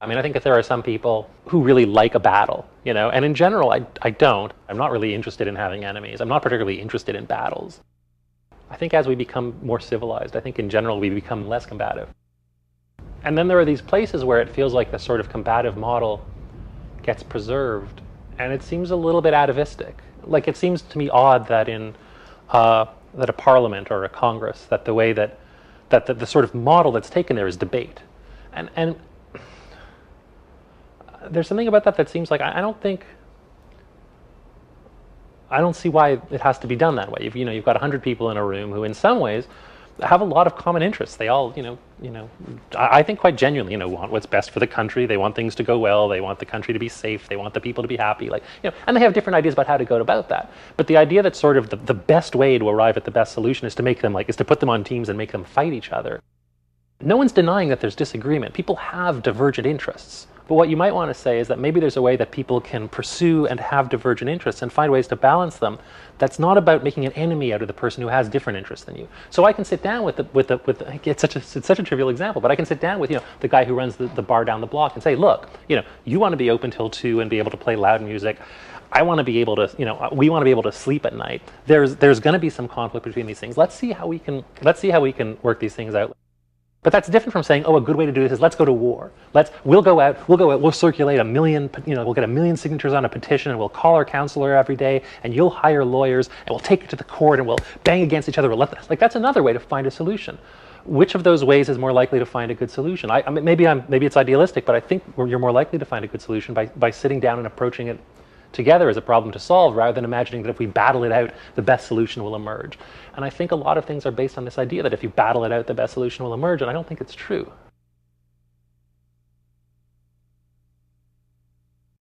I mean, I think that there are some people who really like a battle, you know, and in general, I don't. I'm not really interested in having enemies. I'm not particularly interested in battles. I think as we become more civilized, I think in general we become less combative. And then there are these places where it feels like the sort of combative model gets preserved, and it seems a little bit atavistic. Like, it seems to me odd that in that a parliament or a congress, that the way that the sort of model that's taken there is debate, and there's something about that that seems like I don't see why it has to be done that way. You've got 100 people in a room who, in some ways, have a lot of common interests. They all, I think quite genuinely, want what's best for the country. They want things to go well. They want the country to be safe. They want the people to be happy. And they have different ideas about how to go about that. But the idea that sort of the best way to arrive at the best solution is to make them is to put them on teams and make them fight each other. No one's denying that there's disagreement. People have divergent interests. But what you might want to say is that maybe there's a way that people can pursue and have divergent interests and find ways to balance them that's not about making an enemy out of the person who has different interests than you. So I can sit down with it's such a trivial example, but I can sit down with the guy who runs the bar down the block and say, look, you want to be open till 2 and be able to play loud music. I want to be able to, we want to be able to sleep at night. There's going to be some conflict between these things. Let's see how we can work these things out. But that's different from saying, oh, a good way to do this is let's go to war. We'll go out, we'll circulate we'll get 1 million signatures on a petition, and we'll call our counselor every day, and you'll hire lawyers, and we'll take it to the court, and we'll bang against each other. That's another way to find a solution. Which of those ways is more likely to find a good solution? Maybe it's idealistic, but I think you're more likely to find a good solution by sitting down and approaching it together as a problem to solve, rather than imagining that if we battle it out, the best solution will emerge. And I think a lot of things are based on this idea that if you battle it out, the best solution will emerge, and I don't think it's true.